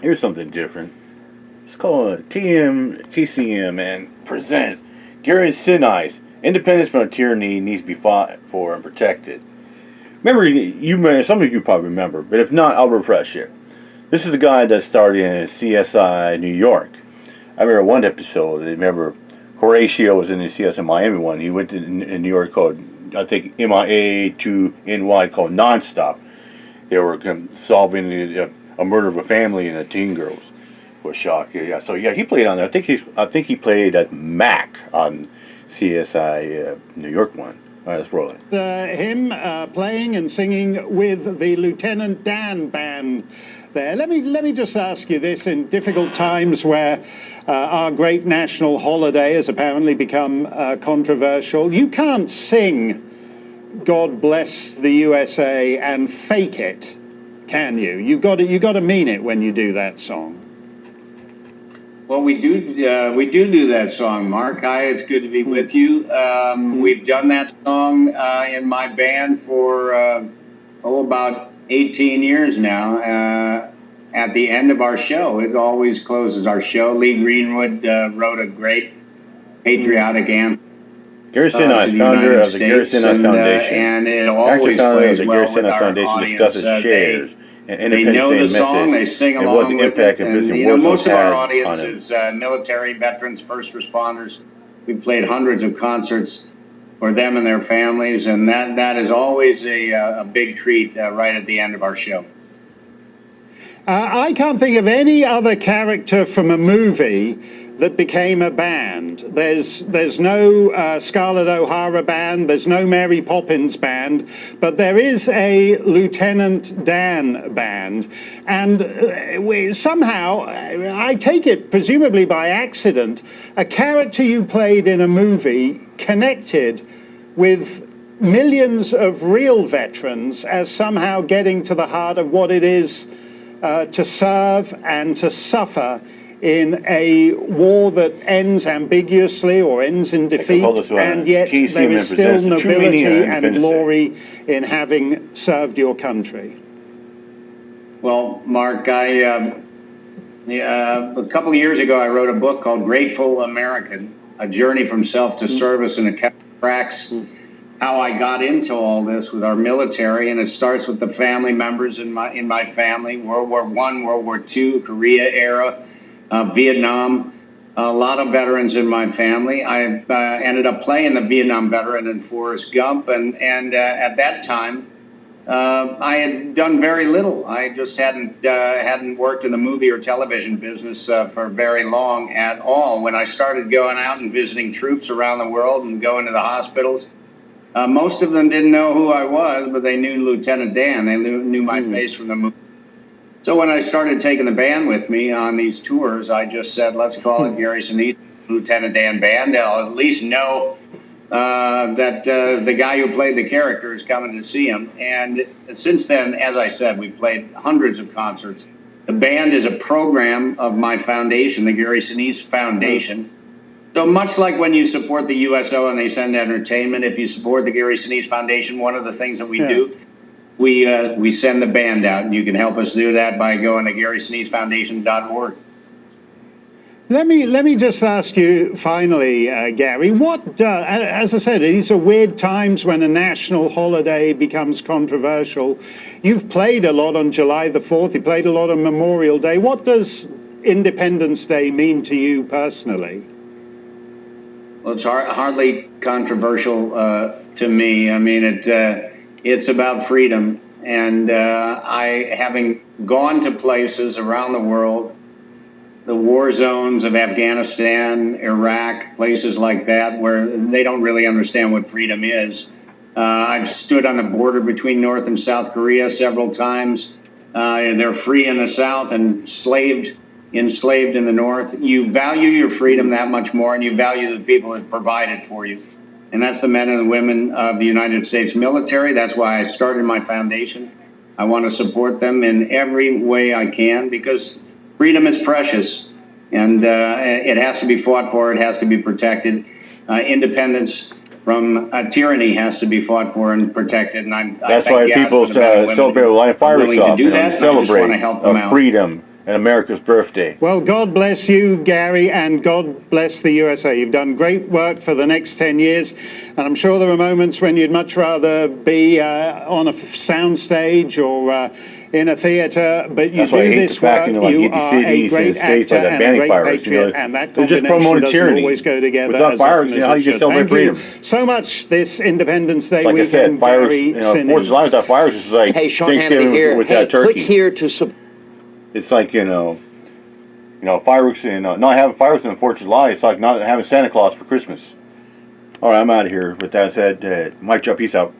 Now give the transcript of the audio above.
Here's something different. It's called KCMN presents Gary Sinise. Independence from tyranny needs to be fought for and protected. Remember, some of you probably remember, but if not, I'll refresh you. This is the guy that started in CSI New York. I remember one episode. I remember Horatio was in the CSI Miami one. He went to in New York called, I think, MIA to NY called Nonstop. They were solving a murder of a family and a teen girls. Was shocked. Yeah. So yeah, he played on there. I think he played at Mac on CSI New York one. All right, let's roll it. Him playing and singing with the Lieutenant Dan band there. Let me just ask you this: in difficult times where our great national holiday has apparently become controversial, you can't sing "God Bless the USA" and fake it, can you? You got to mean it when you do that song. Well, we do that song, Mark. Hi, it's good to be with you. We've done that song in my band for about 18 years now. At the end of our show, it always closes our show. Lee Greenwood wrote a great patriotic anthem. Gary Sinise, founder of the Gary Sinise Foundation, and it always plays well with our Foundation audience. discusses shares. They know the song, they sing along with it, and most of our audience is military, veterans, first responders. We've played hundreds of concerts for them and their families, and that is always a big treat right at the end of our show. I can't think of any other character from a movie that became a band. There's no Scarlett O'Hara band, there's no Mary Poppins band, but there is a Lieutenant Dan band. And somehow, I take it presumably by accident, a character you played in a movie connected with millions of real veterans as somehow getting to the heart of what it is to serve and to suffer in a war that ends ambiguously or ends in defeat, and yet there is still nobility and glory in having served your country. Well, Mark, a couple of years ago, I wrote a book called Grateful American, A Journey from Self to Service, and it tracks how I got into all this with our military, and it starts with the family members in my family, World War I, World War II, Korea era, Vietnam, a lot of veterans in my family. I ended up playing the Vietnam veteran in Forrest Gump, and at that time, I had done very little. I just hadn't worked in the movie or television business for very long at all. When I started going out and visiting troops around the world and going to the hospitals, most of them didn't know who I was, but they knew Lieutenant Dan. They knew my face from the movie. So when I started taking the band with me on these tours, I just said, let's call it Gary Sinise Lieutenant Dan Band. They'll at least know that the guy who played the character is coming to see him. And since then, as I said, we've played hundreds of concerts. The band is a program of my foundation, the Gary Sinise Foundation. So much like when you support the USO and they send entertainment, if you support the Gary Sinise Foundation, one of the things that we do, we send the band out, and you can help us do that by going to GarySiniseFoundation.org. Let me just ask you finally, Gary, what, as I said, these are weird times when a national holiday becomes controversial. You've played a lot on July the 4th, you played a lot on Memorial Day. What does Independence Day mean to you personally? Well, it's hardly controversial to me. I mean, it's about freedom, and having gone to places around the world, the war zones of Afghanistan, Iraq, places like that, where they don't really understand what freedom is. I've stood on the border between North and South Korea several times. They're free in the South and enslaved in the North. You value your freedom that much more, and you value the people that provide it for you. And that's the men and the women of the United States military. That's why I started my foundation. I want to support them in every way I can, because freedom is precious, and it has to be fought for. It has to be protected. Independence from tyranny has to be fought for and protected. And that's why people celebrate Line Fire Shop and celebrate freedom and America's birthday. Well, God bless you, Gary, and God bless the USA. You've done great work for the next 10 years, and I'm sure there are moments when you'd much rather be on a sound stage or in a theatre, but you That's why I do hate this the fact, work. like, You get these are a cities great and states actor like that and a banning great fireworks, patriot, and that they're just combination promoting doesn't tyranny. always go together Without as fireworks, often as how it do you should. celebrate Thank you freedom? so much this Independence Day Like I weekend, said, fireworks, Gary Fourth of July Sinise. without fireworks is like Hey, Sean Hannity Thanksgiving here. with Hey, turkey. click here to support. It's like, fireworks, not having fireworks on the 4th of July, it's like not having Santa Claus for Christmas. All right, I'm out of here. With that said, Mike Joe, peace out.